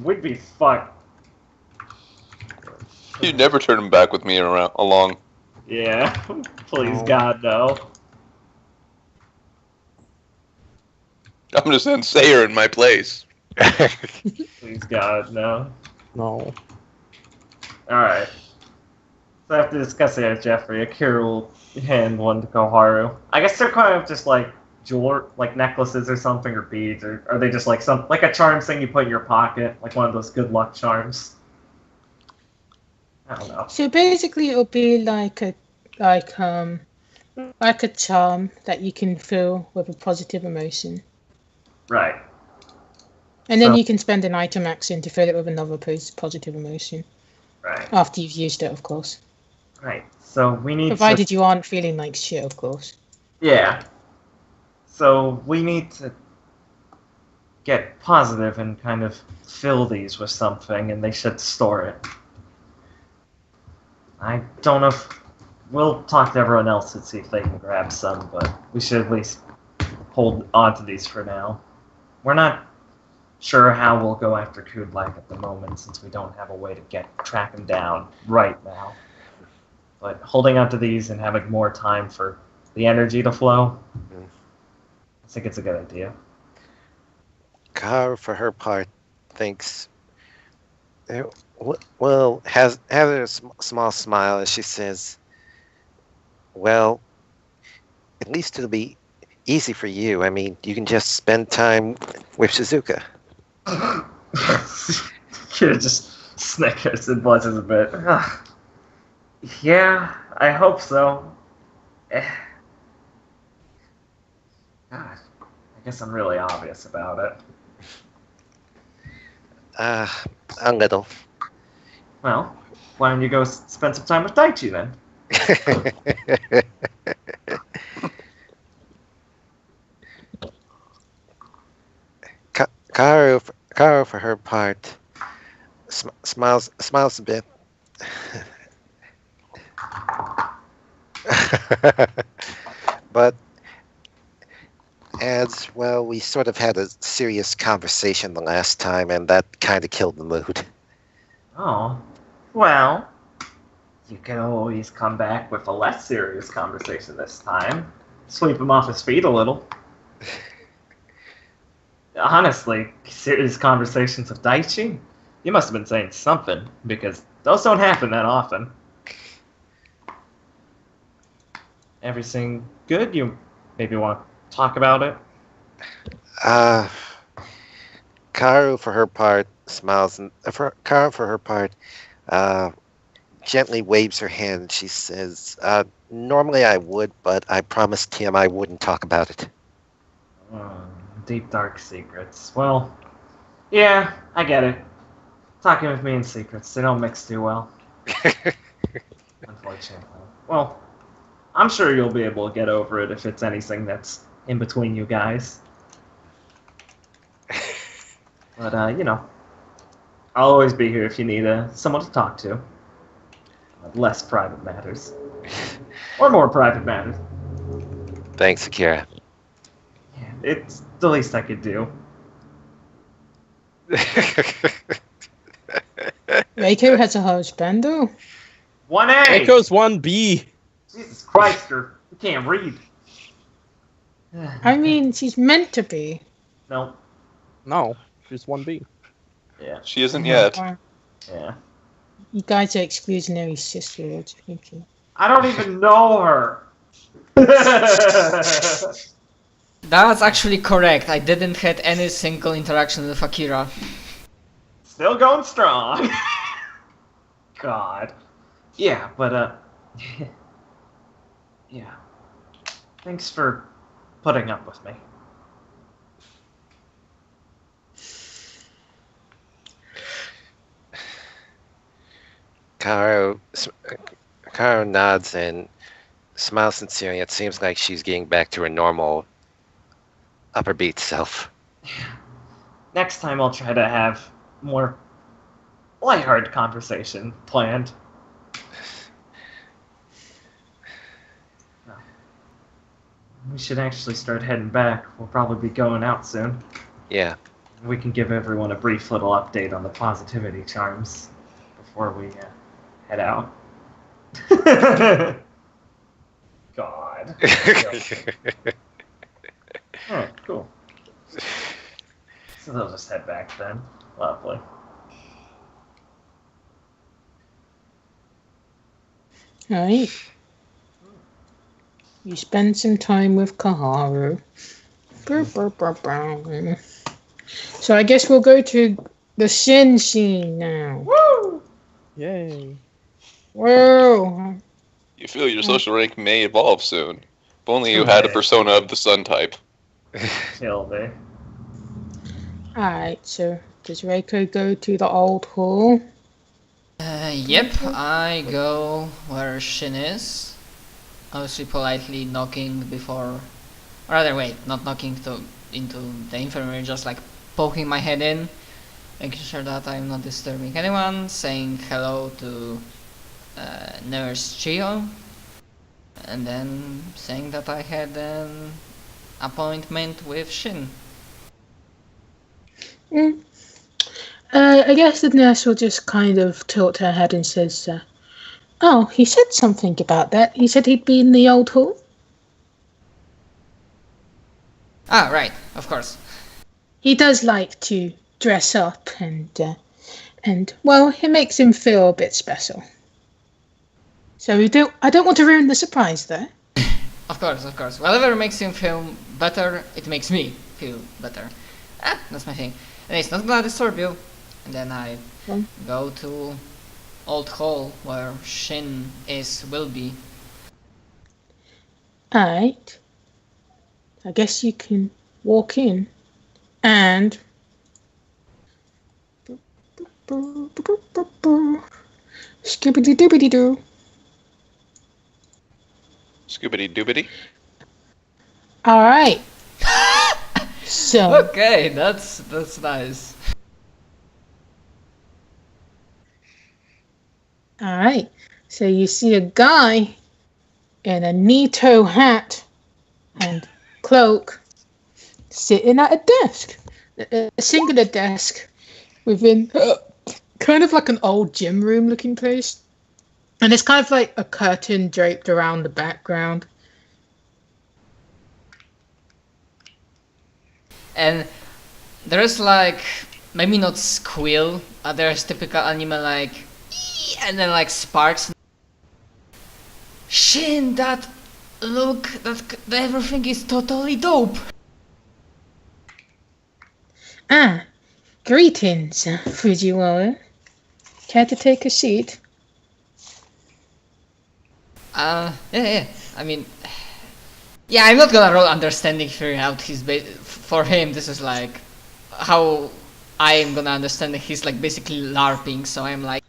We'd be fucked. You'd never turn him back with me along. Yeah, please God, no. I'm just saying, say her in my place. Please God, no. No. Alright. So after discussing it with Jeffrey, Akira will hand one to Koharu. I guess they're kind of just like like necklaces or something, or beads, or are they just like like a charm thing you put in your pocket, like one of those good luck charms? I don't know. So basically, it'll be like a charm that you can fill with a positive emotion. Right. And then you can spend an item action to fill it with another positive emotion. Right. After you've used it, of course. Right. So we need Provided you aren't feeling like shit, of course. Yeah. So we need to get positive and kind of fill these with something, and they should store it. I don't know if... We'll talk to everyone else and see if they can grab some, but we should at least hold on to these for now. We're not sure how we'll go after Kudlak at the moment, since we don't have a way to track him down right now. But holding on to these and having more time for the energy to flow, I think it's a good idea. Kara, for her part, thinks, well, has a small smile as she says, well, at least it'll be easy for you. I mean, you can just spend time with Shizuka. Kira just snickers and blushes a bit. Yeah, I hope so. God, I guess I'm really obvious about it. A little. Well, why don't you go spend some time with Daichi then? Kara, for her part, smiles a bit. But as well, we sort of had a serious conversation the last time, and that kind of killed the mood. Oh, well, you can always come back with a less serious conversation this time. Sweep him off his feet a little. Honestly, serious conversations with Daichi? You must have been saying something, because those don't happen that often. Everything good? You maybe want to talk about it? Karu, for her part, smiles, and Karu, for her part, gently waves her hand. She says, normally I would, but I promised him I wouldn't talk about it. Deep, dark secrets. Well, yeah, I get it. Talking with me in secrets, they don't mix too well. Unfortunately. Well, I'm sure you'll be able to get over it if it's anything that's in between you guys. But, you know, I'll always be here if you need someone to talk to. Less private matters. Or more private matters. Thanks, Akira. Yeah, it's the least I could do. Reiko has a husband, though. 1A! Reiko's 1B. Jesus Christ, you can't read. I mean, she's meant to be. No. No, she's 1B. Yeah. She isn't yet. Yeah. You guys are exclusionary sisterhoods, thinking. I don't even know her. That's actually correct. I didn't have any single interaction with Akira. Still going strong. God. Yeah, but, yeah. Thanks for putting up with me. Karu nods and smiles sincerely. It seems like she's getting back to her normal upper beat self. Next time I'll try to have more lighthearted conversation planned. We should actually start heading back. We'll probably be going out soon. Yeah. We can give everyone a brief little update on the positivity charms before we head out. God. Alright, cool. So they'll just head back then. Lovely. Alright. You spend some time with Kaharu. Brr, brr, brr, brr. So I guess we'll go to the Shin scene now. Woo! Yay. Whoa! You feel your social rank may evolve soon. If only you had a persona of the sun type. Kill me. Alright, so does Reiko go to the old hall? Yep, I go where Shin is. Obviously politely knocking before... Or rather, wait, not knocking into the infirmary, just like poking my head in. Making sure that I'm not disturbing anyone. Saying hello to Nurse Chio. And then saying that I had an appointment with Shin. I guess the nurse will just kind of tilt her head and says, oh, he said something about that. He said he'd be in the old hall. Ah, right, of course. He does like to dress up and well, it makes him feel a bit special. So I don't want to ruin the surprise though. Of course. Whatever makes him feel better, it makes me feel better. That's my thing. And it's not gonna disturb you. And then I go to Old Hall where Shin will be. Alright. I guess you can walk in and skibbity doobity doo. Scoobity doobity. Alright. So Okay, that's nice. alright. So you see a guy in a Nito hat and cloak sitting at a desk. A singular desk within kind of like an old gym room looking place. And it's kind of like a curtain draped around the background. And there's like, maybe not squeal, there's typical anime like, and then like sparks. Shin, that look, that everything is totally dope. Ah, greetings, Fujiwara. Care to take a seat? Yeah. I mean, yeah, I'm not gonna roll understanding figuring out his for him. This is like how I am gonna understand that he's like basically LARPing. So I'm like,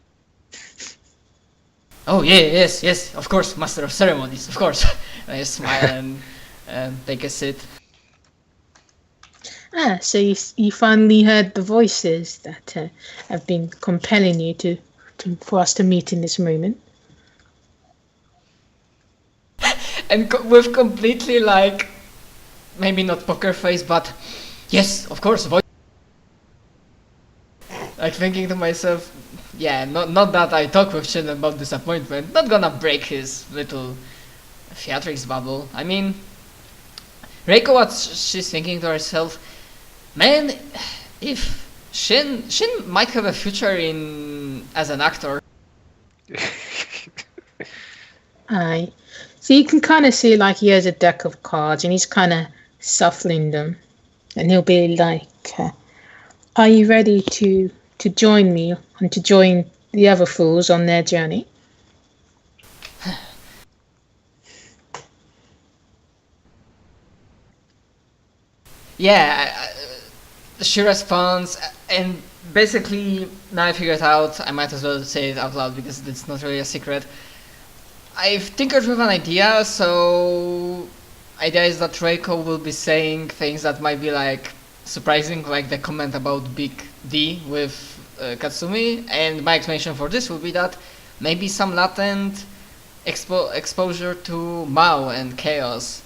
oh yeah, yes, of course, master of ceremonies, of course. And I smile and take a seat. Ah, so you finally heard the voices that have been compelling you for us to meet in this moment. And with completely like, maybe not poker face, but yes, of course, voice. Like thinking to myself, yeah, not that I talk with Shin about disappointment, not gonna break his little theatrics bubble. I mean, Reiko, what she's thinking to herself, man, if Shin might have a future as an actor. Aye. So you can kind of see like he has a deck of cards and he's kind of shuffling them. And he'll be like, are you ready to join me and to join the other fools on their journey? Yeah, she responds, and basically, now I figured out, I might as well say it out loud because it's not really a secret. I've tinkered with an idea, so idea is that Reiko will be saying things that might be like surprising, like the comment about Big D with Katsumi, and my explanation for this will be that maybe some latent exposure to Mao and chaos.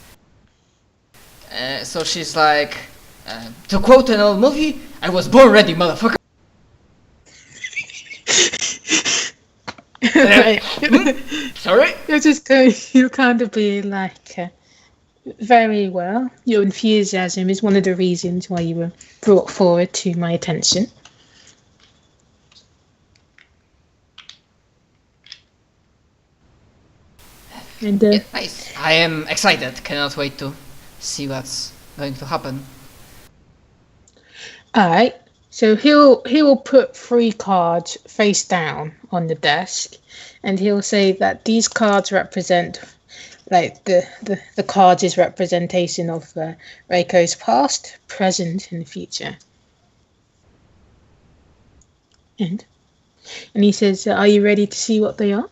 So she's like, To quote an old movie, I was born ready, motherfucker. Right. Sorry? You'll kind of be like, very well. Your enthusiasm is one of the reasons why you were brought forward to my attention. And Yeah, nice. I am excited. Cannot wait to see what's going to happen. alright, so he will put 3 cards face down on the desk, and he'll say that these cards represent, like the cards is representation of Reiko's past, present, and future. And he says, "Are you ready to see what they are?"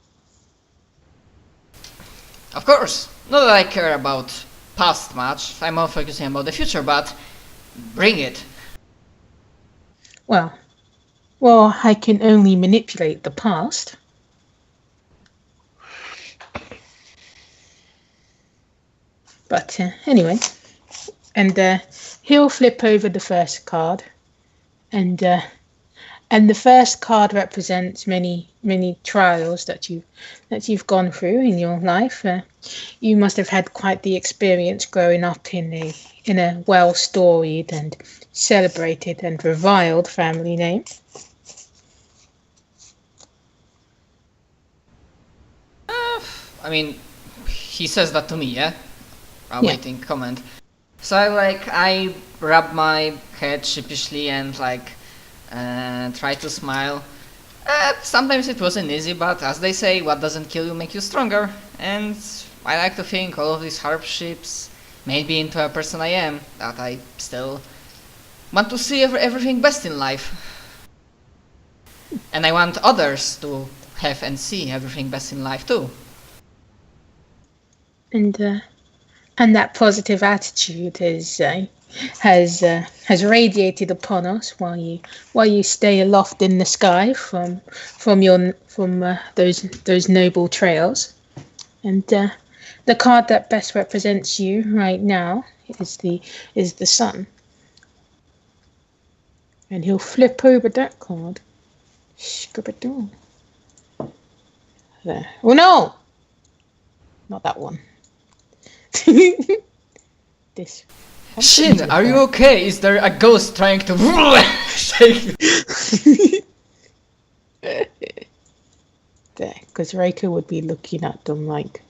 Of course. Not that I care about past much. I'm more focusing about the future, but bring it. Well, I can only manipulate the past. But anyway, and he'll flip over the first card, and the first card represents many trials that you've gone through in your life. You must have had quite the experience growing up in a well storied and celebrated and reviled family name. I mean, he says that to me, yeah? Yeah. Waiting comment. So I rub my head sheepishly and try to smile. Sometimes it wasn't easy, but as they say, what doesn't kill you make you stronger. And I like to think all of these hardships made me into a person I am, that I still want to see everything best in life. And I want others to have and see everything best in life too. And that positive attitude has radiated upon us while you stay aloft in the sky from those noble trails. And the card that best represents you right now is the sun. And he'll flip over that card. Scribble. There. Oh no! Not that one. This. Shin, are you okay? Is there a ghost trying to shake you? There, because Reiko would be looking at them like,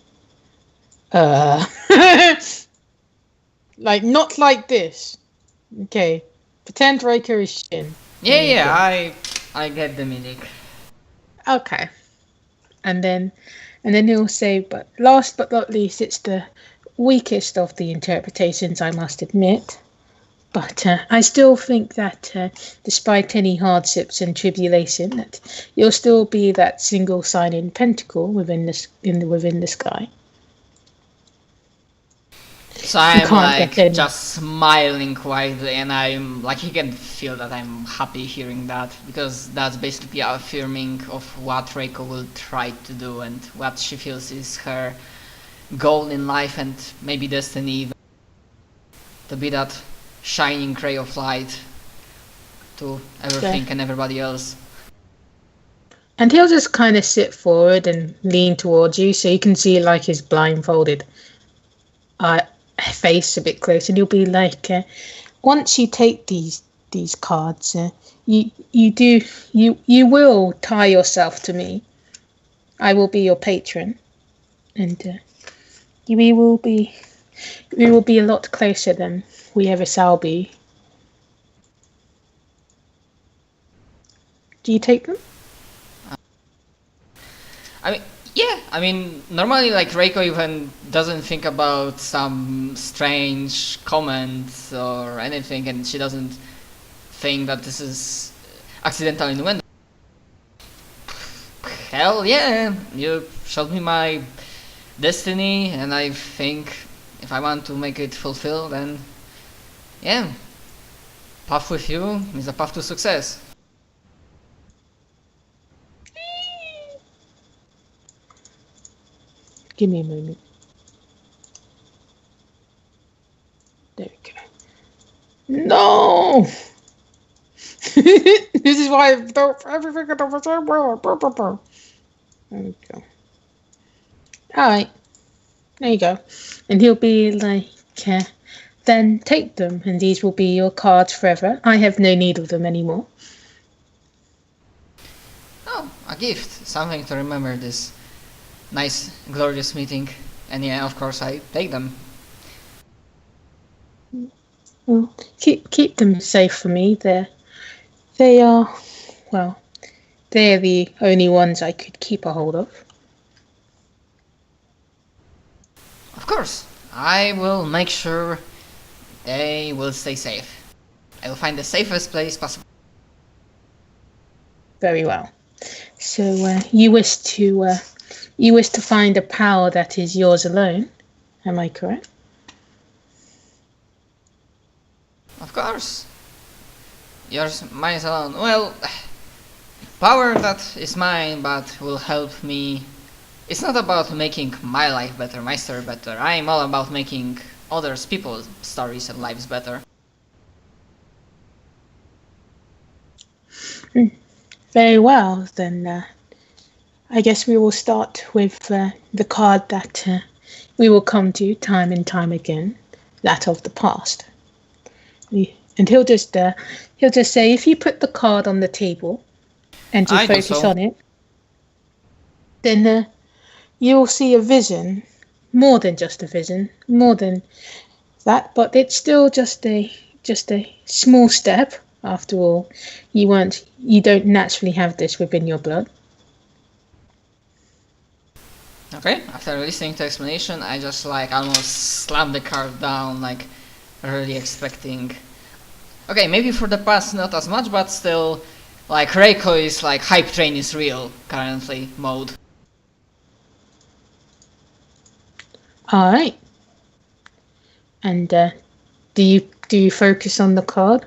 like not like this. Okay, pretend Reiko is Shin. Yeah, I get the meaning. Okay, and then he'll say, but last but not least, it's the weakest of the interpretations, I must admit. But I still think that despite any hardships and tribulation, that you'll still be that single sign pentacle within the sky. So I'm just smiling quietly, and I'm he can feel that I'm happy hearing that, because that's basically affirming of what Reiko will try to do and what she feels is her goal in life and maybe destiny even. To be that shining ray of light to everything and everybody else. And he'll just kind of sit forward and lean towards you, so you can see his blindfolded face a bit closer, and he'll be like, once you take these cards, you will tie yourself to me. I will be your patron, and we will be a lot closer than we ever shall be. Do you take them? I mean, normally Reiko even doesn't think about some strange comments or anything, and she doesn't think that this is accidental innuendo. Hell yeah, you showed me my destiny, and I think if I want to make it fulfill, then yeah, path with you is a path to success. Give me a moment. There we go. No! This is why I don't everything at the same way. There we go. Alright, there you go. And he'll be like, then take them, and these will be your cards forever. I have no need of them anymore. Oh, a gift. Something to remember this nice, glorious meeting. And yeah, of course, I take them. Well, keep them safe for me. They are, well, they're the only ones I could keep a hold of. Of course, I will make sure they will stay safe. I will find the safest place possible. Very well. So you wish to find a power that is yours alone. Am I correct? Of course. Yours, mine is alone. Well, power that is mine but will help me. It's not about making my life better, my story better. I'm all about making others people's stories and lives better. Very well, then I guess we will start with the card that we will come to time and time again, that of the past. And he'll just say, if you put the card on the table and you focus on it, then you'll see a vision, more than just a vision, more than that, but it's still just a small step. After all, you don't naturally have this within your blood. Okay, after listening to explanation, I just like almost slammed the card down, like really expecting. Okay, maybe for the past not as much, but still, like Reiko is like hype train is real currently mode. All right. And do you focus on the card?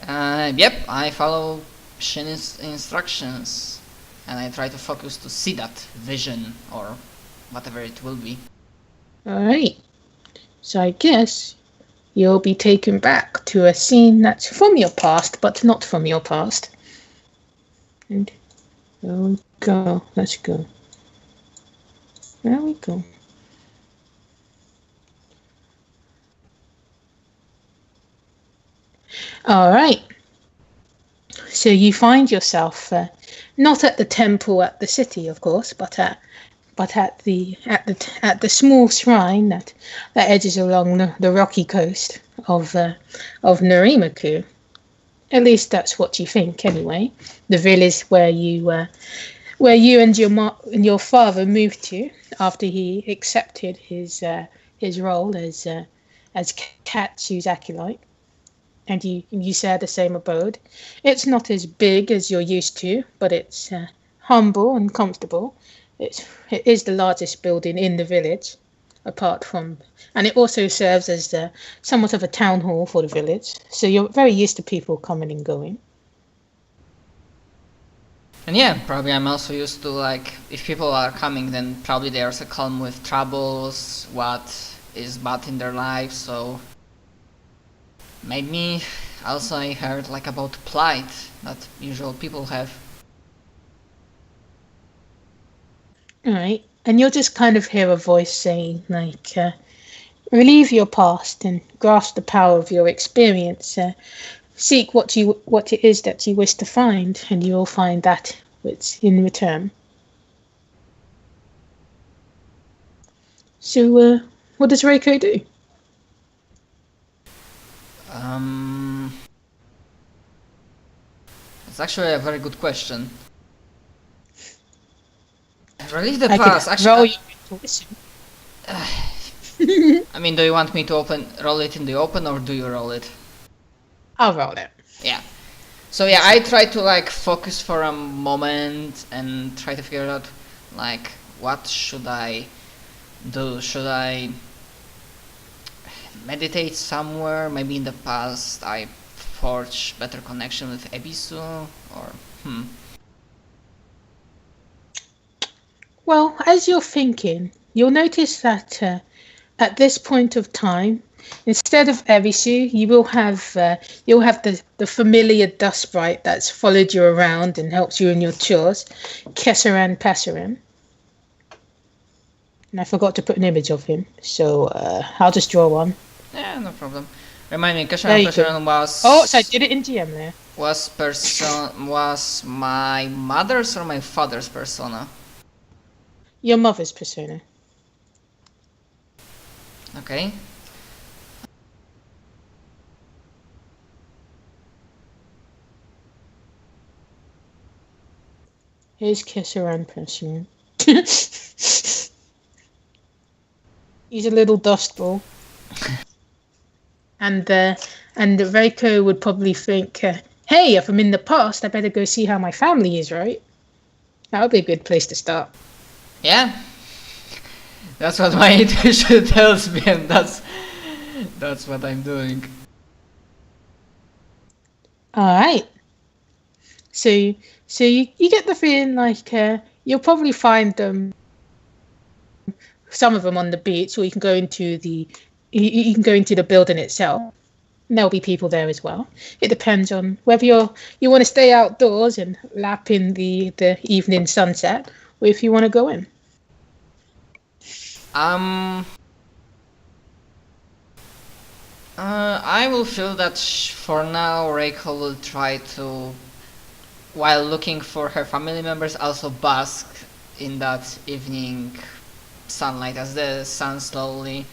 Yep, I follow Shin's instructions, and I try to focus to see that vision or whatever it will be. All right. So I guess you'll be taken back to a scene that's from your past, but not from your past. And there we go. Let's go. There we go. All right. So you find yourself not at the temple at the city, of course, but at the small shrine that edges along the rocky coast of Narimaku. At least that's what you think, anyway. The village where you and your father moved to after he accepted his role as Katsu's acolyte. And you share the same abode. It's not as big as you're used to, but it's humble and comfortable. It is the largest building in the village, and it also serves as somewhat of a town hall for the village. So you're very used to people coming and going. And yeah, probably I'm also used to like, if people are coming, then probably they are calm with troubles, what is bad in their lives, so maybe also I heard like about plight that usual people have. Alright, and you'll just kind of hear a voice saying like, relieve your past and grasp the power of your experience. Seek what it is that you wish to find, and you will find that which in return. So, what does Reiko do? It's actually a very good question. Relieve the past. Actually, I mean, do you want me to roll it in the open, or do you roll it? I'll roll it. Yeah. So yeah, I try to like focus for a moment and try to figure out like what should I do? Should I meditate somewhere? Maybe in the past I forged better connection with Ebisu, or Well, as you're thinking, you'll notice that at this point of time, instead of Erisu, you'll have the familiar dust sprite that's followed you around and helps you in your chores, Kesseran Passeran. And I forgot to put an image of him, so I'll just draw one. Yeah, no problem. Remind me, There Kesharan you go. Pesharan was... Oh, so I did it in GM there. Was my mother's or my father's persona? Your mother's persona. Okay. Here's Kesseran Passeran. He's a little dust ball. And Reiko would probably think, hey, if I'm in the past, I better go see how my family is, right? That would be a good place to start. Yeah. That's what my intuition tells me, and that's what I'm doing. Alright. So you get the feeling like you'll probably find some of them on the beach, or you can go into the building itself. And there'll be people there as well. It depends on whether you want to stay outdoors and lap in the evening sunset, or if you want to go in. I will feel that for now Reiko will try to, while looking for her family members, also bask in that evening sunlight as the sun slowly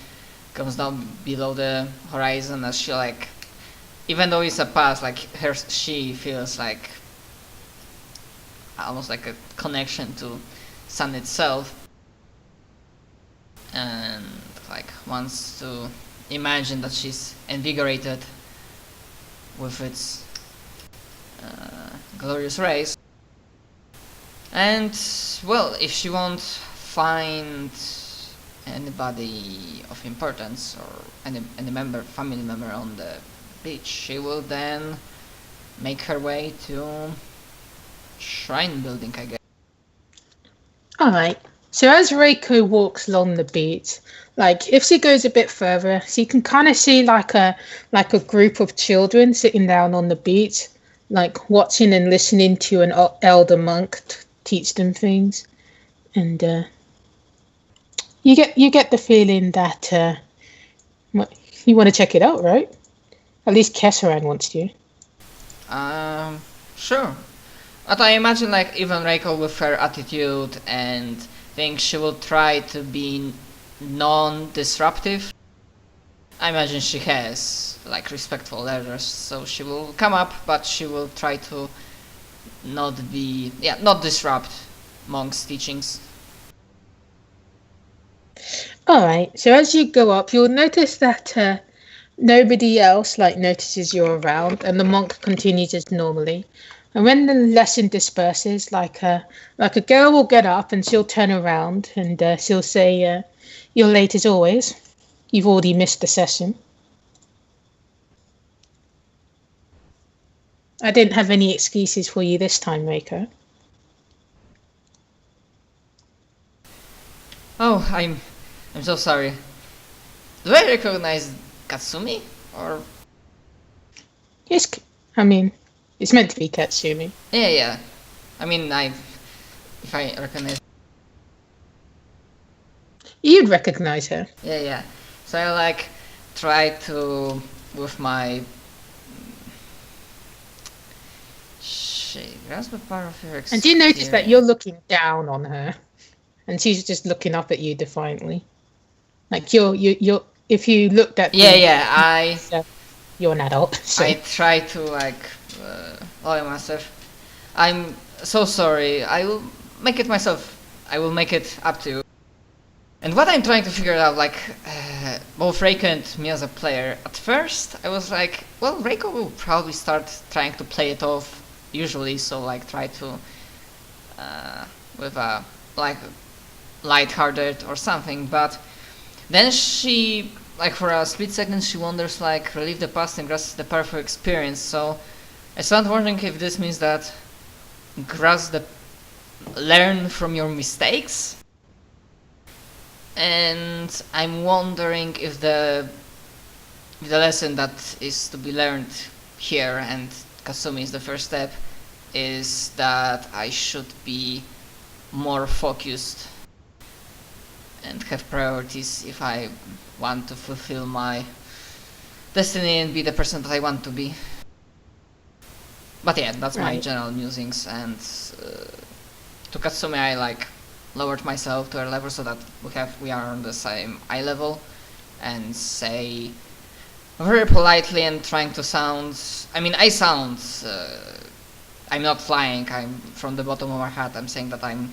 comes down below the horizon, as she, like, even though it's a past, like she feels like almost like a connection to sun itself, and like wants to imagine that she's invigorated with its glorious rays. And well, if she won't find anybody of importance or any family member on the beach, she will then make her way to shrine building, I guess. Alright. So as Reiko walks along the beach, like if she goes a bit further, she can kind of see like a group of children sitting down on the beach, like watching and listening to an elder monk teach them things, and you get the feeling that you want to check it out, right? At least Kesseran wants to. Sure. But I imagine, like, even Reiko with her attitude and things, she will try to be non-disruptive. I imagine she has, like, respectful elders, so she will come up, but she will try to not disrupt monks' teachings. Alright, so as you go up, you'll notice that nobody else notices you're around, and the monk continues as normally. And when the lesson disperses, like a girl will get up and she'll turn around and she'll say, "You're late as always. You've already missed the session." I didn't have any excuses for you this time, Reiko. Oh, I'm so sorry. Do I recognize Katsumi? Or... Yes, I mean, it's meant to be Katsumi. Yeah. I mean, if I recognize... You'd recognize her. Yeah. So I, try to, with my... grasp a part of her experience. And you notice that you're looking down on her, and she's just looking up at you defiantly. Like you're if you looked at you're an adult. So. I try to lower myself. I'm so sorry. I will make it myself. I will make it up to you. And what I'm trying to figure out, both Reiko and me as a player, at first I was like, well, Reiko will probably start trying to play it off usually, so try to with a lighthearted or something, but then she, for a split second, she wonders, relive the past and grasp the perfect experience. So I started wondering if this means that learn from your mistakes. And I'm wondering if the lesson that is to be learned here, and Kasumi is the first step, is that I should be more focused and have priorities if I want to fulfill my destiny and be the person that I want to be. But yeah, that's my Right. general musings, and to Katsumi I like lowered myself to a level so that we are on the same eye level, and say very politely and trying to sound, I mean I sound, I'm not lying, I'm from the bottom of my heart, I'm saying that I'm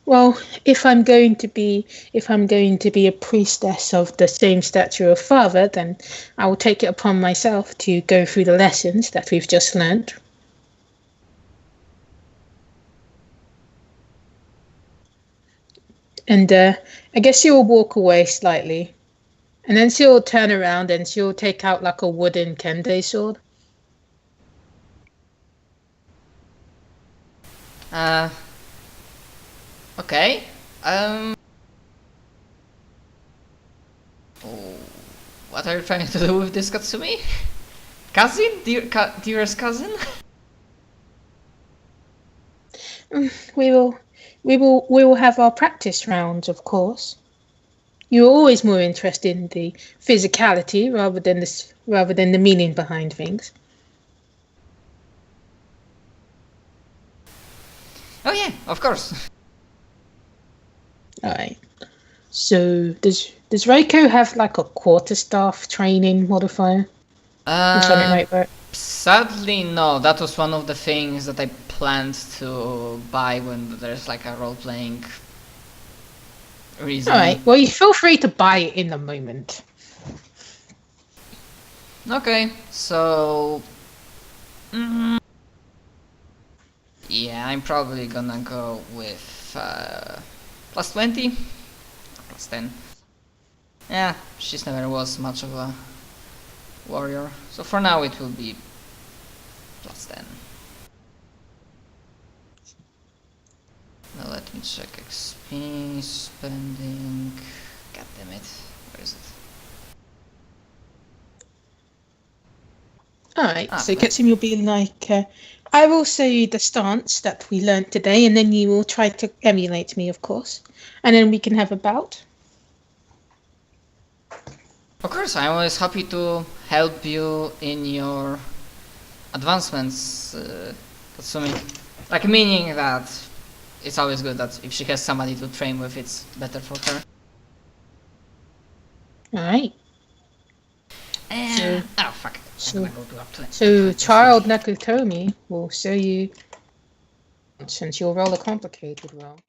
Well, if I'm going to be a priestess of the same stature of father, then I will take it upon myself to go through the lessons that we've just learned. And I guess she'll walk away slightly, and then she'll turn around and she'll take out like a wooden kendo sword. okay. What are you trying to do with this, Katsumi? Cousin? Dearest cousin? We will have our practice rounds, of course. You're always more interested in the physicality rather than the meaning behind things. Oh yeah, of course. All right. So does Reiko have like a quarterstaff training modifier? If something like that. Sadly, no. That was one of the things that I planned to buy when there's like a role-playing reason. All right. Well, you feel free to buy it in the moment. Okay, so yeah, I'm probably gonna go with plus 20, plus 10. Yeah, she's never was much of a warrior, so for now it will be plus 10. Now let me check XP spending. God damn it, where is it? Alright, so Okay. Katsumi will be like, I will show you the stance that we learnt today, and then you will try to emulate me, of course. And then we can have a bout. Of course, I'm always happy to help you in your advancements, Katsumi. Like, meaning that it's always good that if she has somebody to train with, it's better for her. Alright. And oh fuck! so- I'm gonna go to up to it. So Child Nakutomi will show you, since you'll roll a complicated roll.